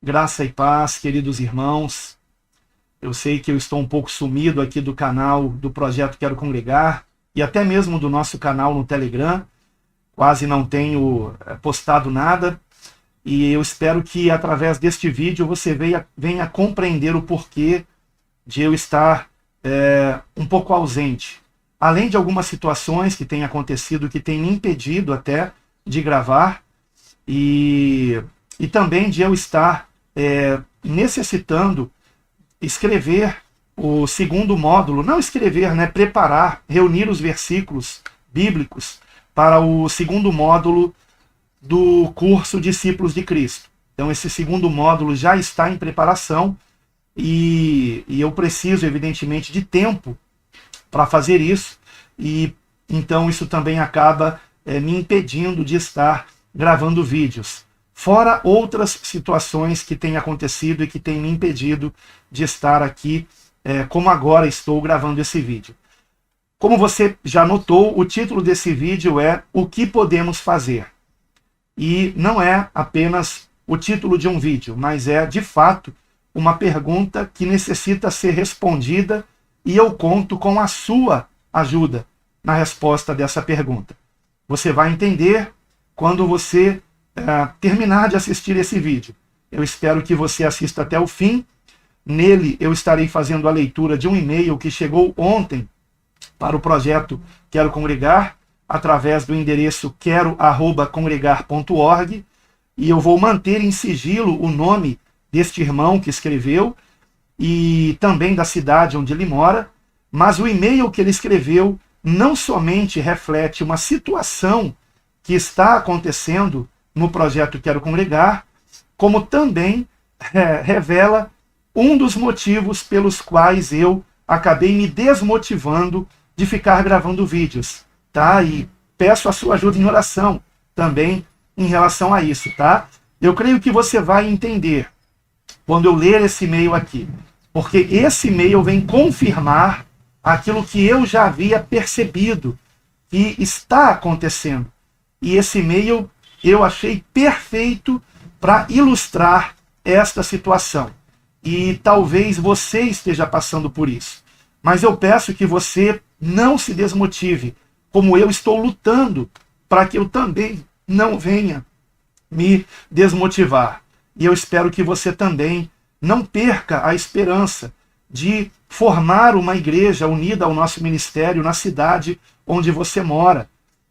Graça e paz, queridos irmãos. Eu sei que eu estou um pouco sumido aqui do canal do Projeto Quero Congregar e até mesmo do nosso canal no Telegram. Quase não tenho postado nada e eu espero que através deste vídeo você venha compreender o porquê de eu estar um pouco ausente. Além de algumas situações que têm acontecido, que têm me impedido até de gravar e também de eu estar necessitando escrever o segundo módulo, não escrever, né, preparar, reunir os versículos bíblicos para o segundo módulo do curso Discípulos de Cristo. Então esse segundo módulo já está em preparação e eu preciso, evidentemente, de tempo para fazer isso, e então isso também acaba me impedindo de estar gravando vídeos. Fora outras situações que têm acontecido e que têm me impedido de estar aqui, como agora estou gravando esse vídeo. Como você já notou, o título desse vídeo é O que podemos fazer? E não é apenas o título de um vídeo, mas é, de fato, uma pergunta que necessita ser respondida e eu conto com a sua ajuda na resposta dessa pergunta. Você vai entender quando você terminar de assistir esse vídeo. Eu espero que você assista até o fim. Nele eu estarei fazendo a leitura de um e-mail que chegou ontem para o projeto Quero Congregar, através do endereço quero@congregar.org, e eu vou manter em sigilo o nome deste irmão que escreveu e também da cidade onde ele mora, mas o e-mail que ele escreveu não somente reflete uma situação que está acontecendo no projeto Quero Congregar, como também revela um dos motivos pelos quais eu acabei me desmotivando de ficar gravando vídeos, tá? E peço a sua ajuda em oração também em relação a isso, tá? Eu creio que você vai entender quando eu ler esse e-mail aqui, porque esse e-mail vem confirmar aquilo que eu já havia percebido que está acontecendo. E esse e-mail eu achei perfeito para ilustrar esta situação. E talvez você esteja passando por isso. Mas eu peço que você não se desmotive, como eu estou lutando para que eu também não venha me desmotivar. E eu espero que você também não perca a esperança de formar uma igreja unida ao nosso ministério na cidade onde você mora.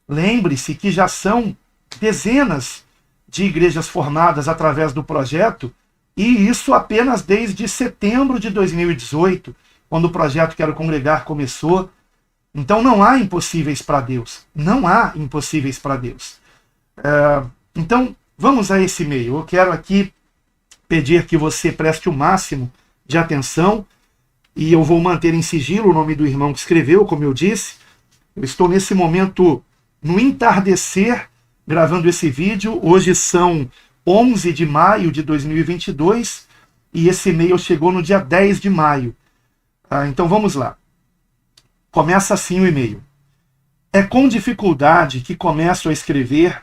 Lembre-se que já são dezenas de igrejas formadas através do projeto, e isso apenas desde setembro de 2018, quando o projeto Quero Congregar começou. Então não há impossíveis para Deus. Não há impossíveis para Deus. Então vamos a esse e-mail. Eu quero aqui pedir que você preste o máximo de atenção, e eu vou manter em sigilo o nome do irmão que escreveu, como eu disse. Eu estou nesse momento no entardecer gravando esse vídeo. Hoje são 11 de maio de 2022 e esse e-mail chegou no dia 10 de maio. Então vamos lá. Começa assim o e-mail. É com dificuldade que começo a escrever,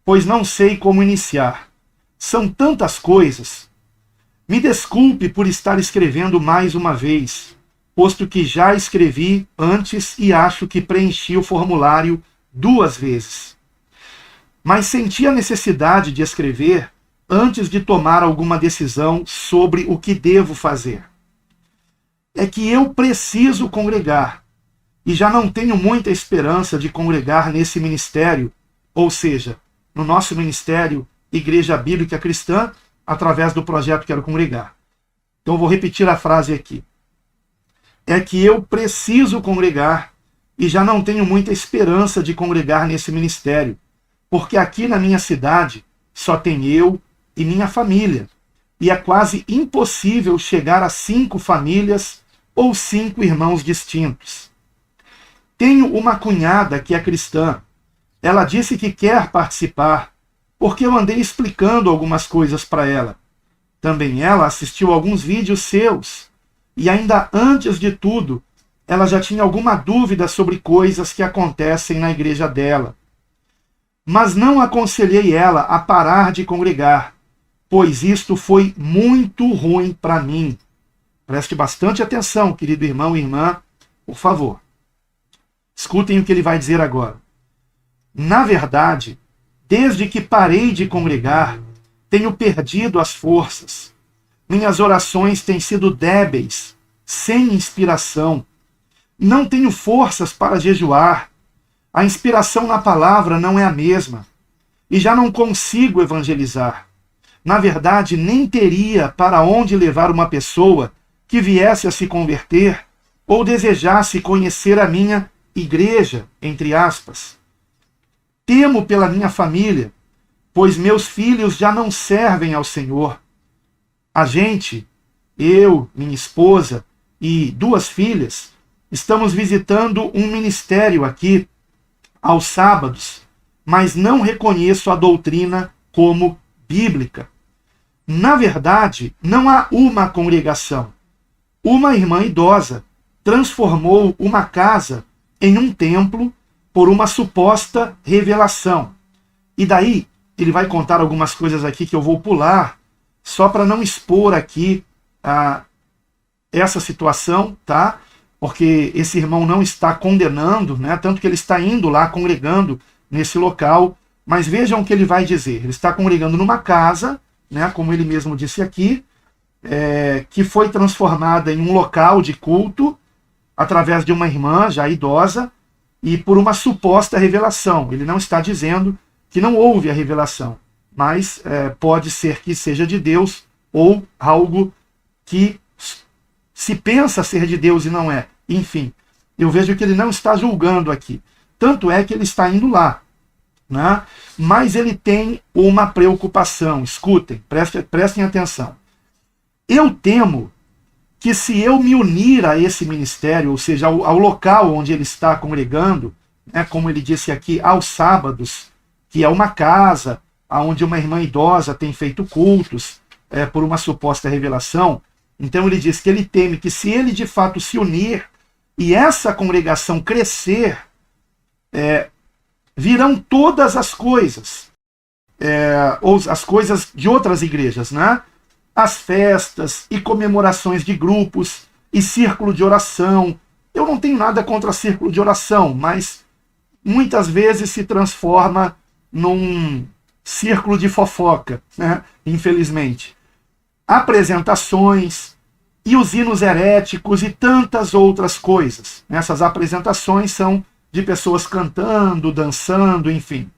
pois não sei como iniciar. São tantas coisas. Me desculpe por estar escrevendo mais uma vez, posto que já escrevi antes e acho que preenchi o formulário 2 vezes. Mas senti a necessidade de escrever antes de tomar alguma decisão sobre o que devo fazer. É que eu preciso congregar, e já não tenho muita esperança de congregar nesse ministério, ou seja, no nosso ministério Igreja Bíblica Cristã, através do projeto Quero Congregar. Então eu vou repetir a frase aqui. É que eu preciso congregar, e já não tenho muita esperança de congregar nesse ministério, porque aqui na minha cidade só tem eu e minha família, e é quase impossível chegar a 5 famílias ou 5 irmãos distintos. Tenho uma cunhada que é cristã. Ela disse que quer participar, porque eu andei explicando algumas coisas para ela. Também ela assistiu alguns vídeos seus, e ainda antes de tudo, ela já tinha alguma dúvida sobre coisas que acontecem na igreja dela. Mas não aconselhei ela a parar de congregar, pois isto foi muito ruim para mim. Preste bastante atenção, querido irmão e irmã, por favor. Escutem o que ele vai dizer agora. Na verdade, desde que parei de congregar, tenho perdido as forças. Minhas orações têm sido débeis, sem inspiração. Não tenho forças para jejuar. A inspiração na palavra não é a mesma. E já não consigo evangelizar. Na verdade, nem teria para onde levar uma pessoa que viesse a se converter ou desejasse conhecer a minha igreja, entre aspas. Temo pela minha família, pois meus filhos já não servem ao Senhor. A gente, eu, minha esposa e 2 filhas, estamos visitando um ministério aqui aos sábados, mas não reconheço a doutrina como bíblica. Na verdade, não há uma congregação. Uma irmã idosa transformou uma casa em um templo por uma suposta revelação. E daí, ele vai contar algumas coisas aqui que eu vou pular, só para não expor aqui essa situação, tá? Porque esse irmão não está condenando, né? Tanto que ele está indo lá, congregando nesse local. Mas vejam o que ele vai dizer. Ele está congregando numa casa, né? Como ele mesmo disse aqui, que foi transformada em um local de culto através de uma irmã já idosa e por uma suposta revelação. Ele não está dizendo que não houve a revelação, mas pode ser que seja de Deus ou algo que se pensa ser de Deus e não é. Enfim, eu vejo que ele não está julgando aqui. Tanto é que ele está indo lá, né? Mas ele tem uma preocupação. Escutem, prestem atenção. Eu temo que se eu me unir a esse ministério, ou seja, ao local onde ele está congregando, né, como ele disse aqui, aos sábados, que é uma casa onde uma irmã idosa tem feito cultos por uma suposta revelação. Então ele diz que ele teme que se ele de fato se unir e essa congregação crescer, virão todas as coisas, ou as coisas de outras igrejas, né? As festas e comemorações de grupos e círculo de oração. Eu não tenho nada contra círculo de oração, mas muitas vezes se transforma num círculo de fofoca, né? Infelizmente. Apresentações e os hinos heréticos e tantas outras coisas. Essas apresentações são de pessoas cantando, dançando, enfim.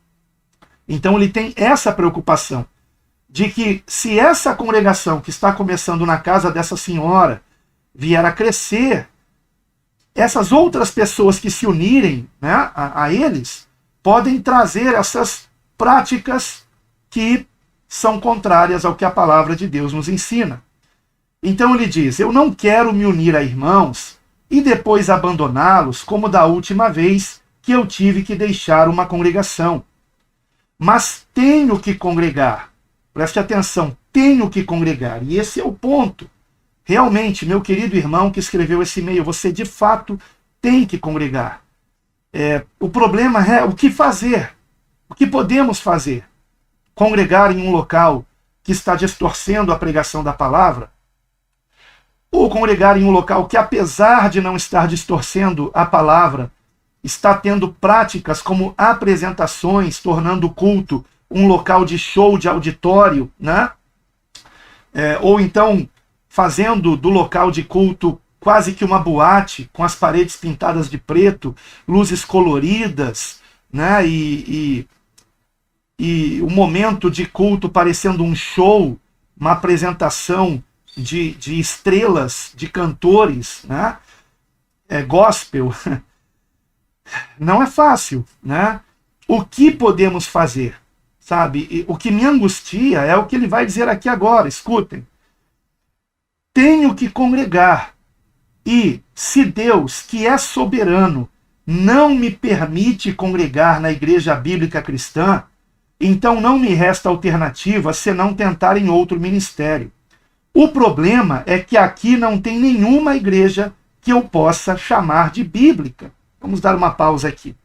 Então ele tem essa preocupação de que se essa congregação que está começando na casa dessa senhora vier a crescer, essas outras pessoas que se unirem, né, a eles, podem trazer essas práticas que são contrárias ao que a palavra de Deus nos ensina. Então ele diz, eu não quero me unir a irmãos e depois abandoná-los como da última vez que eu tive que deixar uma congregação. Mas tenho que congregar. Preste atenção, tenho que congregar. E esse é o ponto. Realmente, meu querido irmão que escreveu esse e-mail, você de fato tem que congregar. O problema é o que fazer. O que podemos fazer? Congregar em um local que está distorcendo a pregação da palavra? Ou congregar em um local que, apesar de não estar distorcendo a palavra, está tendo práticas como apresentações, tornando o culto um local de show de auditório, né? Ou então fazendo do local de culto quase que uma boate, com as paredes pintadas de preto, luzes coloridas, né? E o momento de culto parecendo um show, uma apresentação de estrelas, de cantores, né? Gospel. Não é fácil, né? O que podemos fazer? Sabe? E o que me angustia é o que ele vai dizer aqui agora. Escutem. Tenho que congregar. E se Deus, que é soberano, não me permite congregar na igreja bíblica cristã, então não me resta alternativa senão tentar em outro ministério. O problema é que aqui não tem nenhuma igreja que eu possa chamar de bíblica. Vamos dar uma pausa aqui.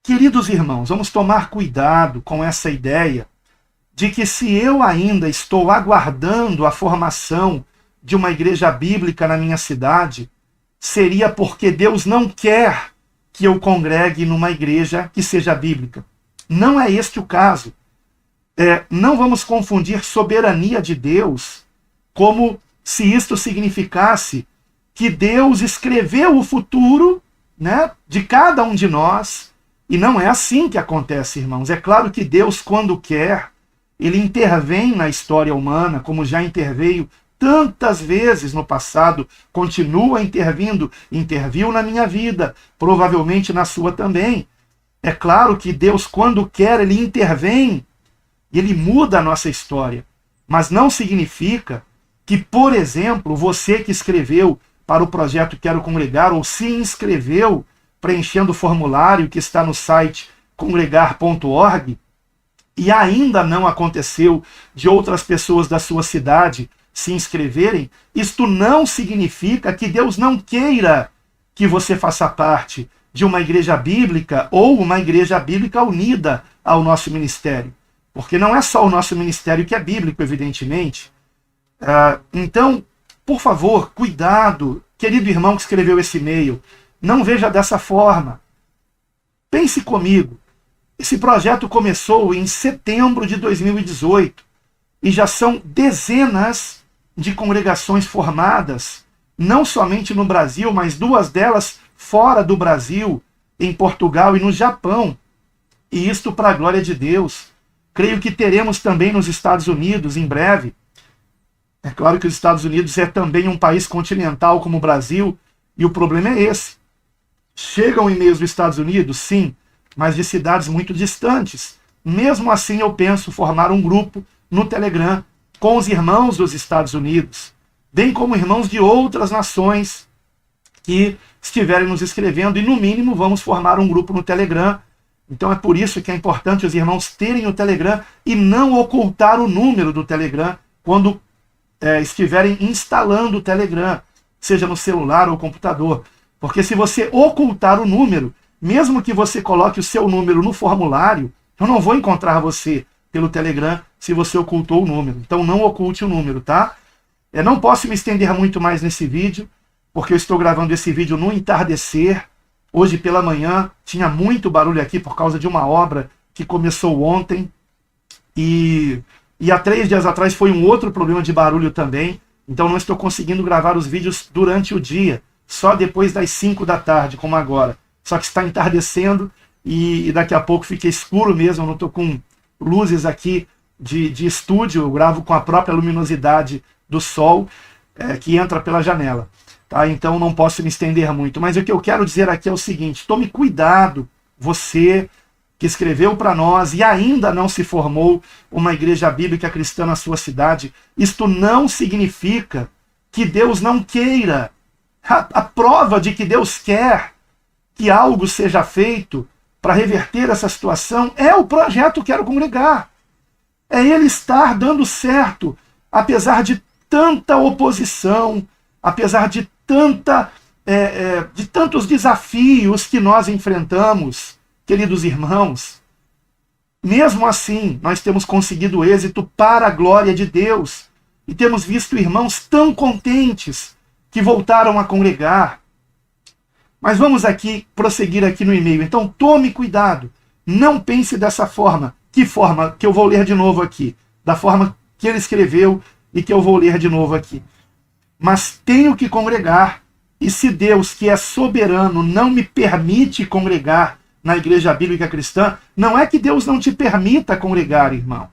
Queridos irmãos, vamos tomar cuidado com essa ideia de que se eu ainda estou aguardando a formação de uma igreja bíblica na minha cidade, seria porque Deus não quer que eu congregue numa igreja que seja bíblica. Não é este o caso. Não vamos confundir soberania de Deus como se isto significasse que Deus escreveu o futuro, né, de cada um de nós, e não é assim que acontece, irmãos. É claro que Deus, quando quer, ele intervém na história humana, como já interveio tantas vezes no passado, continua intervindo, interviu na minha vida, provavelmente na sua também. É claro que Deus, quando quer, ele intervém, ele muda a nossa história. Mas não significa que, por exemplo, você que escreveu para o projeto Quero Congregar, ou se inscreveu preenchendo o formulário que está no site congregar.org, e ainda não aconteceu de outras pessoas da sua cidade se inscreverem, isto não significa que Deus não queira que você faça parte de uma igreja bíblica ou uma igreja bíblica unida ao nosso ministério. Porque não é só o nosso ministério que é bíblico, evidentemente. Então, por favor, cuidado, querido irmão que escreveu esse e-mail, não veja dessa forma. Pense comigo. Esse projeto começou em setembro de 2018 e já são dezenas de congregações formadas, não somente no Brasil, mas 2 delas fora do Brasil, em Portugal e no Japão. E isto para a glória de Deus. Creio que teremos também nos Estados Unidos em breve. É claro que os Estados Unidos é também um país continental como o Brasil, e o problema é esse. Chegam e-mails dos Estados Unidos, sim, mas de cidades muito distantes. Mesmo assim, eu penso formar um grupo no Telegram com os irmãos dos Estados Unidos, bem como irmãos de outras nações que estiverem nos escrevendo, e no mínimo vamos formar um grupo no Telegram. Então é por isso que é importante os irmãos terem o Telegram e não ocultar o número do Telegram quando estiverem instalando o Telegram, seja no celular ou computador. Porque se você ocultar o número, mesmo que você coloque o seu número no formulário, eu não vou encontrar você pelo Telegram se você ocultou o número. Então não oculte o número, tá? Não posso me estender muito mais nesse vídeo, porque eu estou gravando esse vídeo no entardecer. Hoje pela manhã tinha muito barulho aqui por causa de uma obra que começou ontem. E há 3 dias atrás foi um outro problema de barulho também. Então não estou conseguindo gravar os vídeos durante o dia, só depois das 5 da tarde, como agora. Só que está entardecendo e daqui a pouco fica escuro mesmo. Eu não estou com luzes aqui de estúdio, eu gravo com a própria luminosidade do sol que entra pela janela. Tá? Então não posso me estender muito. Mas o que eu quero dizer aqui é o seguinte: tome cuidado, você que escreveu para nós e ainda não se formou uma igreja bíblica cristã na sua cidade. Isto não significa que Deus não queira. A prova de que Deus quer que algo seja feito para reverter essa situação é o projeto Quero Congregar. É ele estar dando certo, apesar de tanta oposição, apesar de tantos desafios que nós enfrentamos, queridos irmãos. Mesmo assim, nós temos conseguido êxito para a glória de Deus e temos visto irmãos tão contentes que voltaram a congregar. Mas vamos aqui prosseguir aqui no e-mail. Então tome cuidado, não pense dessa forma. Que forma? Que eu vou ler de novo aqui. Da forma que ele escreveu e que eu vou ler de novo aqui. Mas tenho que congregar, e se Deus, que é soberano, não me permite congregar na igreja bíblica cristã, não é que Deus não te permita congregar, irmão.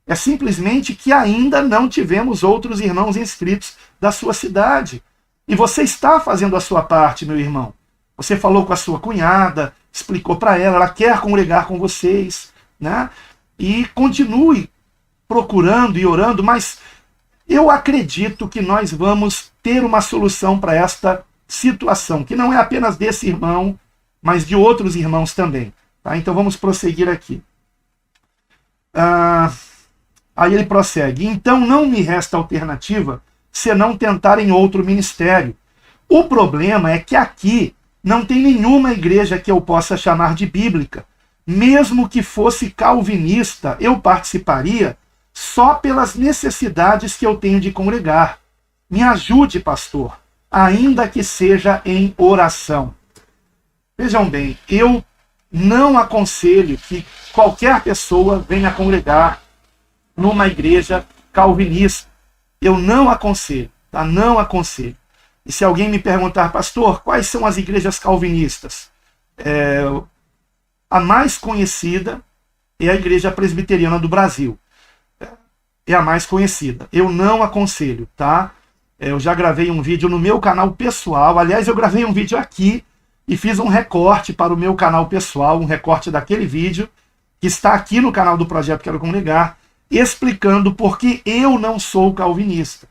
É simplesmente que ainda não tivemos outros irmãos inscritos da sua cidade. E você está fazendo a sua parte, meu irmão. Você falou com a sua cunhada, explicou para ela quer congregar com vocês, né? E continue procurando e orando, mas eu acredito que nós vamos ter uma solução para esta situação, que não é apenas desse irmão, mas de outros irmãos também. Tá? Então vamos prosseguir aqui. Aí ele prossegue. Então não me resta alternativa senão tentar em outro ministério. O problema é que aqui não tem nenhuma igreja que eu possa chamar de bíblica. Mesmo que fosse calvinista, eu participaria, só pelas necessidades que eu tenho de congregar. Me ajude, pastor, ainda que seja em oração. Vejam bem, eu não aconselho que qualquer pessoa venha congregar numa igreja calvinista. Eu não aconselho, tá? Não aconselho. E se alguém me perguntar, pastor, quais são as igrejas calvinistas? A mais conhecida é a Igreja Presbiteriana do Brasil. É a mais conhecida. Eu não aconselho, tá? Eu já gravei um vídeo no meu canal pessoal. Aliás, eu gravei um vídeo aqui e fiz um recorte para o meu canal pessoal, um recorte daquele vídeo, que está aqui no canal do Projeto Quero Congregar, explicando por que eu não sou calvinista.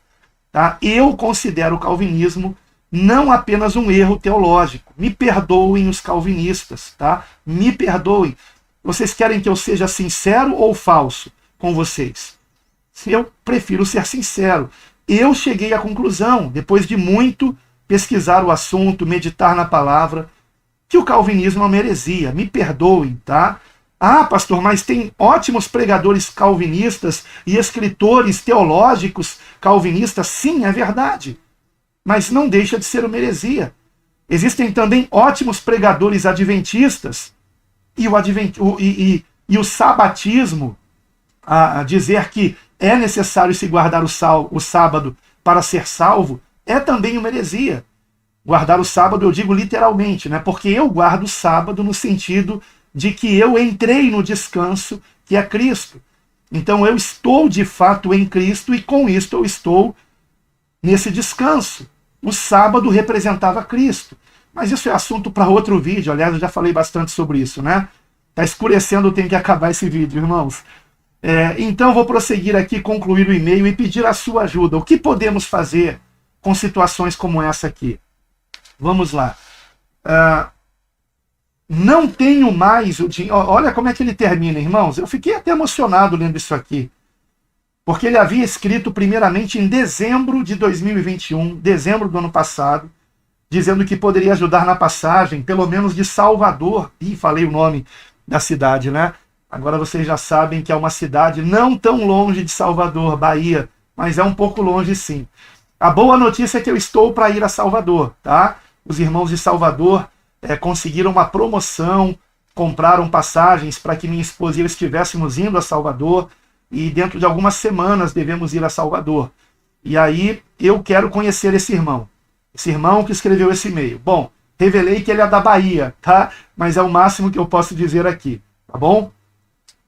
Tá? Eu considero o calvinismo não apenas um erro teológico. Me perdoem os calvinistas, tá? Me perdoem. Vocês querem que eu seja sincero ou falso com vocês? Eu prefiro ser sincero. Eu cheguei à conclusão, depois de muito pesquisar o assunto, meditar na palavra, que o calvinismo é uma heresia. Me perdoem, tá? Ah, pastor, mas tem ótimos pregadores calvinistas e escritores teológicos calvinistas. Sim, é verdade. Mas não deixa de ser uma heresia. Existem também ótimos pregadores adventistas e o sabatismo, a dizer que é necessário se guardar o sábado para ser salvo, é também uma heresia. Guardar o sábado eu digo literalmente, né? Porque eu guardo o sábado no sentido de que eu entrei no descanso que é Cristo. Então eu estou de fato em Cristo e com isto eu estou nesse descanso. O sábado representava Cristo. Mas isso é assunto para outro vídeo. Aliás, eu já falei bastante sobre isso, né? Está escurecendo, eu tenho que acabar esse vídeo, irmãos. Então vou prosseguir aqui, concluir o e-mail e pedir a sua ajuda. O que podemos fazer com situações como essa aqui? Vamos lá. Não tenho mais o dinheiro. Olha como é que ele termina, irmãos. Eu fiquei até emocionado lendo isso aqui. Porque ele havia escrito primeiramente em dezembro de 2021, dezembro do ano passado, dizendo que poderia ajudar na passagem, pelo menos de Salvador. Ih, falei o nome da cidade, né? Agora vocês já sabem que é uma cidade não tão longe de Salvador, Bahia, mas é um pouco longe sim. A boa notícia é que eu estou para ir a Salvador, tá? Os irmãos de Salvador conseguiram uma promoção, compraram passagens para que minha esposa e eu estivéssemos indo a Salvador, e dentro de algumas semanas devemos ir a Salvador. E aí eu quero conhecer esse irmão que escreveu esse e-mail. Bom, revelei que ele é da Bahia, tá? Mas é o máximo que eu posso dizer aqui, tá bom?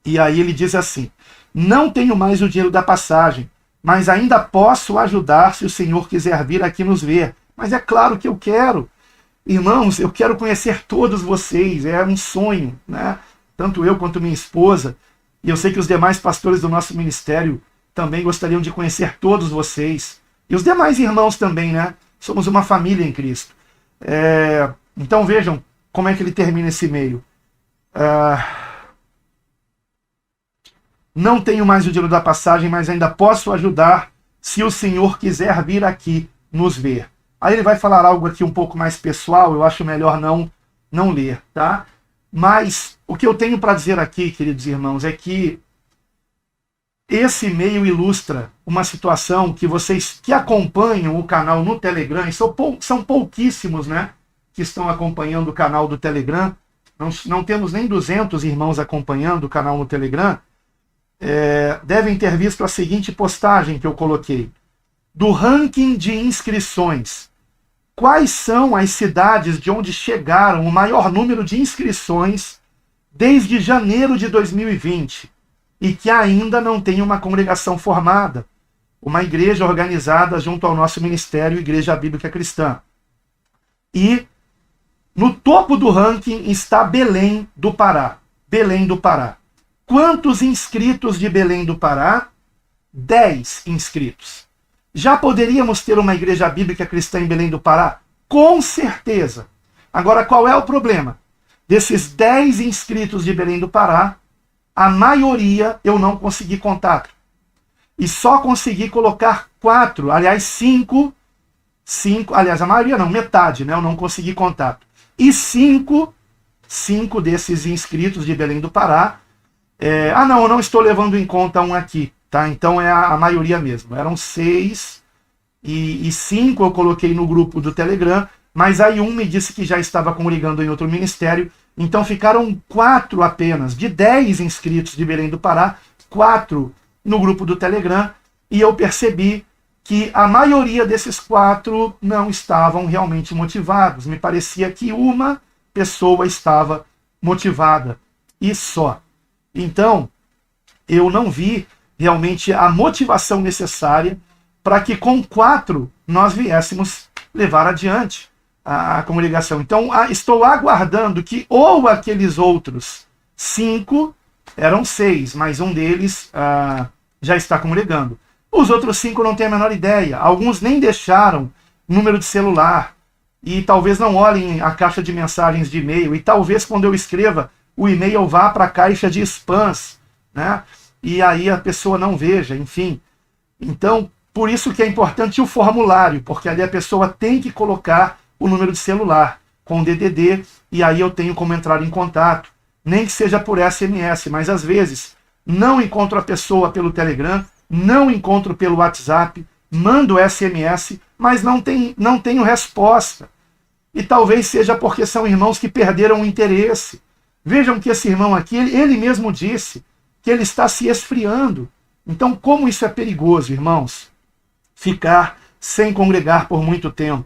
E aí ele diz assim: não tenho mais o dinheiro da passagem, mas ainda posso ajudar se o Senhor quiser vir aqui nos ver. Mas é claro que eu quero. Irmãos, eu quero conhecer todos vocês, é um sonho, né? Tanto eu quanto minha esposa, e eu sei que os demais pastores do nosso ministério também gostariam de conhecer todos vocês. E os demais irmãos também, né? Somos uma família em Cristo. Então vejam como é que ele termina esse e-mail. Não tenho mais o dinheiro da passagem, mas ainda posso ajudar se o Senhor quiser vir aqui nos ver. Aí ele vai falar algo aqui um pouco mais pessoal, eu acho melhor não ler, tá? Mas o que eu tenho para dizer aqui, queridos irmãos, é que esse e-mail ilustra uma situação que vocês que acompanham o canal no Telegram, e são pouquíssimos, né, que estão acompanhando o canal do Telegram, não temos nem 200 irmãos acompanhando o canal no Telegram, devem ter visto a seguinte postagem que eu coloquei. Do ranking de inscrições. Quais são as cidades de onde chegaram o maior número de inscrições desde janeiro de 2020 e que ainda não tem uma congregação formada, uma igreja organizada junto ao nosso ministério, Igreja Bíblica Cristã? E no topo do ranking está Belém do Pará. Belém do Pará. Quantos inscritos de Belém do Pará? 10 inscritos. Já poderíamos ter uma igreja bíblica cristã em Belém do Pará? Com certeza. Agora, qual é o problema? Desses 10 inscritos de Belém do Pará, a maioria eu não consegui contato. E só consegui colocar 4, aliás, 5, aliás, a maioria não, metade, né? Eu não consegui contato. E 5 desses inscritos de Belém do Pará, não, eu não estou levando em conta um aqui. tá? Então é a maioria mesmo. Eram 6 e 5 eu coloquei no grupo do Telegram, mas aí um me disse que já estava congregando em outro ministério, então ficaram 4 apenas, de 10 inscritos de Belém do Pará, 4 no grupo do Telegram, e eu percebi que a maioria desses 4 não estavam realmente motivados. Me parecia que uma pessoa estava motivada, e só. Então, eu não vi realmente a motivação necessária para que com 4 nós viéssemos levar adiante a congregação. Então, estou aguardando que ou aqueles outros 5, eram 6, mas um deles já está congregando. Os outros 5 não têm a menor ideia. Alguns nem deixaram número de celular e talvez não olhem a caixa de mensagens de e-mail, e talvez quando eu escreva o e-mail vá para a caixa de spams, né? E aí a pessoa não veja, enfim. Então, por isso que é importante o formulário, porque ali a pessoa tem que colocar o número de celular com o DDD, e aí eu tenho como entrar em contato, nem que seja por SMS, mas às vezes não encontro a pessoa pelo Telegram, não encontro pelo WhatsApp, mando SMS, mas não tenho resposta. E talvez seja porque são irmãos que perderam o interesse. Vejam que esse irmão aqui, ele mesmo disse que ele está se esfriando. Então, como isso é perigoso, irmãos? Ficar sem congregar por muito tempo.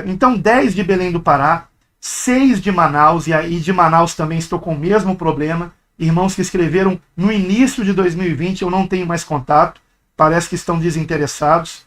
Então, 10 de Belém do Pará, 6 de Manaus, e aí de Manaus também estou com o mesmo problema. Irmãos que escreveram no início de 2020, eu não tenho mais contato, parece que estão desinteressados.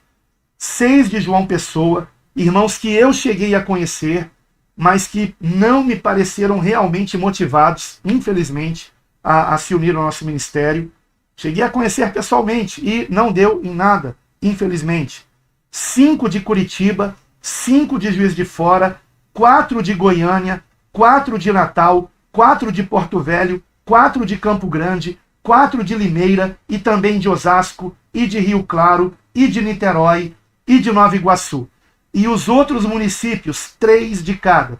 6 de João Pessoa, irmãos que eu cheguei a conhecer, mas que não me pareceram realmente motivados, infelizmente, a se unir ao nosso ministério. Cheguei a conhecer pessoalmente e não deu em nada, infelizmente. 5 de Curitiba, 5 de Juiz de Fora, 4 de Goiânia, 4 de Natal, 4 de Porto Velho, 4 de Campo Grande, 4 de Limeira e também de Osasco, e de Rio Claro, e de Niterói, e de Nova Iguaçu. E os outros municípios, 3 de cada.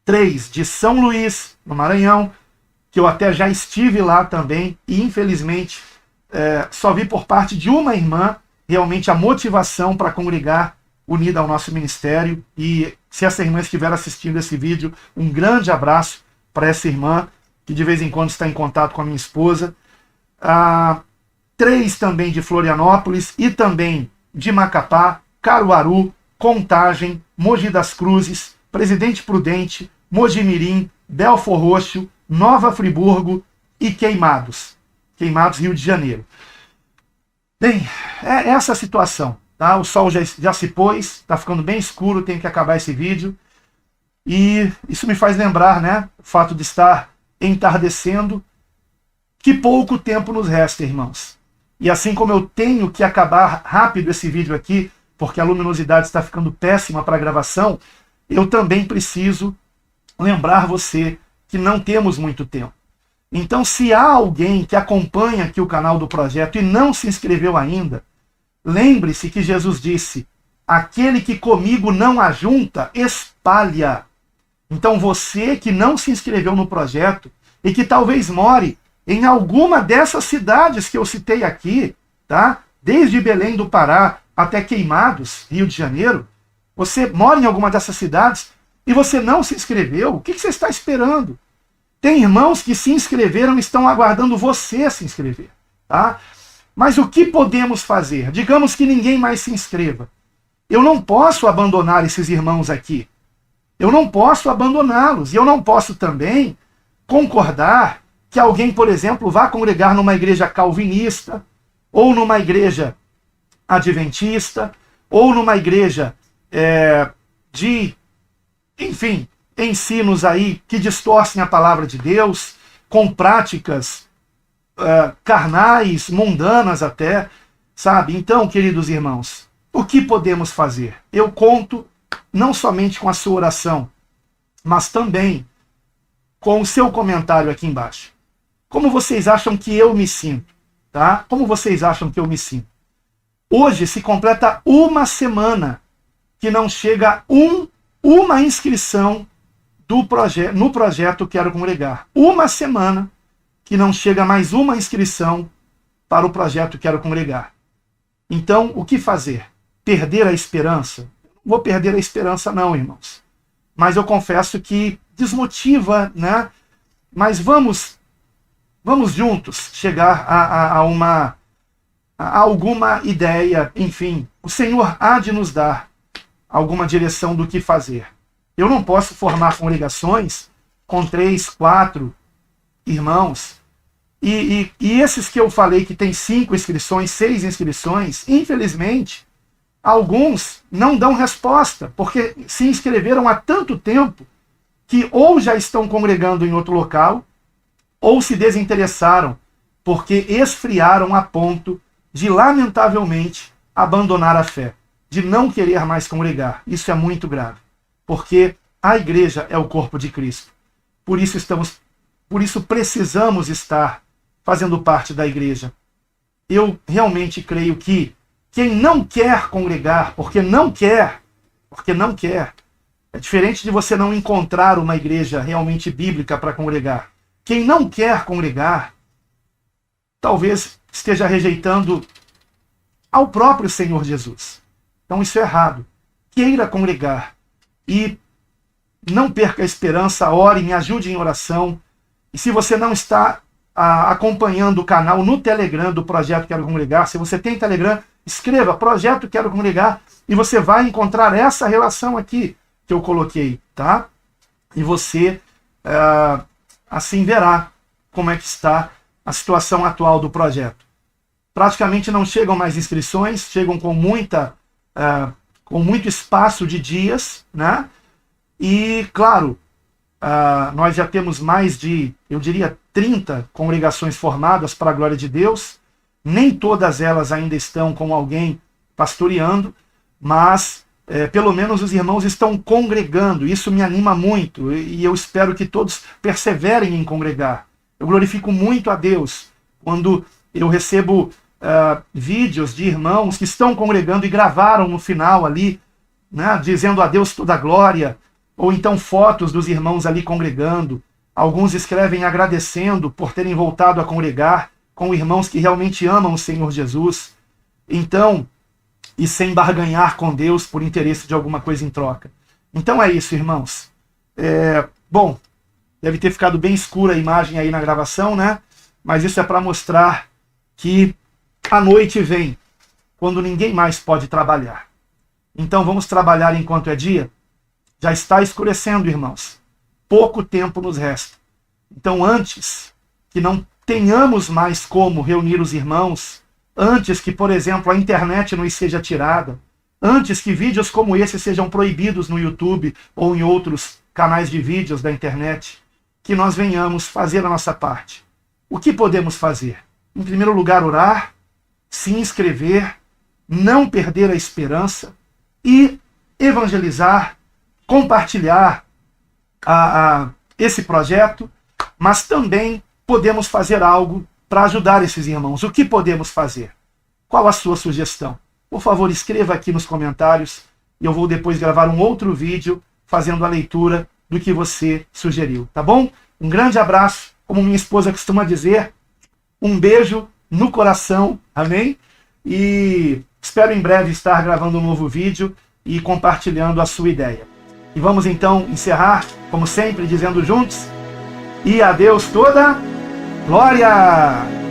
3 de São Luís, no Maranhão, que eu até já estive lá também, e infelizmente só vi por parte de uma irmã realmente a motivação para congregar unida ao nosso ministério. E se essa irmã estiver assistindo esse vídeo, um grande abraço para essa irmã, que de vez em quando está em contato com a minha esposa. 3 também de Florianópolis, e também de Macapá, Caruaru, Contagem, Mogi das Cruzes, Presidente Prudente, Mojimirim, Belfor Roxo, Nova Friburgo e Queimados. Queimados, Rio de Janeiro. Bem, é essa a situação. Tá? O sol já se pôs, está ficando bem escuro, tenho que acabar esse vídeo. E isso me faz lembrar, né, o fato de estar entardecendo, que pouco tempo nos resta, irmãos. E assim como eu tenho que acabar rápido esse vídeo aqui, porque a luminosidade está ficando péssima para a gravação, eu também preciso lembrar você que não temos muito tempo. Então, se há alguém que acompanha aqui o canal do projeto e não se inscreveu ainda, lembre-se que Jesus disse: aquele que comigo não ajunta, espalha. Então você que não se inscreveu no projeto e que talvez more em alguma dessas cidades que eu citei aqui, tá? Desde Belém do Pará até Queimados, Rio de Janeiro, você mora em alguma dessas cidades e você não se inscreveu, o que você está esperando? Tem irmãos que se inscreveram e estão aguardando você se inscrever, tá? Mas o que podemos fazer? Digamos que ninguém mais se inscreva. Eu não posso abandonar esses irmãos aqui. Eu não posso abandoná-los. E eu não posso também concordar que alguém, por exemplo, vá congregar numa igreja calvinista, ou numa igreja adventista, ou numa igreja enfim, ensinos aí que distorcem a palavra de Deus, com práticas carnais, mundanas até, sabe? Então, queridos irmãos, o que podemos fazer? Eu conto não somente com a sua oração, mas também com o seu comentário aqui embaixo. Como vocês acham que eu me sinto? Tá? Como vocês acham que eu me sinto? Hoje se completa uma semana que não chega uma inscrição no projeto Quero Congregar. Uma semana que não chega mais uma inscrição para o projeto Quero Congregar. Então, o que fazer? Perder a esperança? Não vou perder a esperança não, irmãos. Mas eu confesso que desmotiva, né? Mas vamos juntos chegar a alguma ideia, enfim. O Senhor há de nos dar alguma direção do que fazer. Eu não posso formar congregações com 3, 4 irmãos. E esses que eu falei que tem 5 inscrições, 6 inscrições, infelizmente, alguns não dão resposta, porque se inscreveram há tanto tempo que ou já estão congregando em outro local, ou se desinteressaram, porque esfriaram a ponto de, lamentavelmente, abandonar a fé, de não querer mais congregar. Isso é muito grave, porque a igreja é o corpo de Cristo. Por isso precisamos estar fazendo parte da igreja. Eu realmente creio que quem não quer congregar, porque não quer, é diferente de você não encontrar uma igreja realmente bíblica para congregar. Quem não quer congregar, talvez esteja rejeitando ao próprio Senhor Jesus. Então isso é errado. Queira congregar e não perca a esperança, ore, me ajude em oração. E se você não está acompanhando o canal no Telegram do Projeto Quero Congregar, se você tem Telegram, escreva Projeto Quero Congregar e você vai encontrar essa relação aqui que eu coloquei, tá? E você assim verá como é que está a situação atual do projeto. Praticamente não chegam mais inscrições, chegam com muito espaço de dias, né? E, claro, nós já temos mais de, eu diria, 30 congregações formadas para a glória de Deus. Nem todas elas ainda estão com alguém pastoreando, mas pelo menos os irmãos estão congregando. Isso me anima muito e eu espero que todos perseverem em congregar. Eu glorifico muito a Deus quando eu recebo vídeos de irmãos que estão congregando e gravaram no final ali, né, dizendo a Deus toda a glória, ou então fotos dos irmãos ali congregando. Alguns escrevem agradecendo por terem voltado a congregar com irmãos que realmente amam o Senhor Jesus. Então, e sem barganhar com Deus por interesse de alguma coisa em troca. Então é isso, irmãos. Bom, deve ter ficado bem escura a imagem aí na gravação, né? Mas isso é para mostrar que a noite vem, quando ninguém mais pode trabalhar. Então vamos trabalhar enquanto é dia? Já está escurecendo, irmãos. Pouco tempo nos resta. Então, antes que não tenhamos mais como reunir os irmãos, antes que, por exemplo, a internet nos seja tirada, antes que vídeos como esse sejam proibidos no YouTube ou em outros canais de vídeos da internet, que nós venhamos fazer a nossa parte. O que podemos fazer? Em primeiro lugar, orar, se inscrever, não perder a esperança e evangelizar, compartilhar esse projeto, mas também podemos fazer algo para ajudar esses irmãos. O que podemos fazer? Qual a sua sugestão? Por favor, escreva aqui nos comentários e eu vou depois gravar um outro vídeo fazendo a leitura do que você sugeriu, tá bom? Um grande abraço, como minha esposa costuma dizer, um beijo no coração, amém? E espero em breve estar gravando um novo vídeo e compartilhando a sua ideia. E vamos então encerrar, como sempre, dizendo juntos, e a Deus toda glória!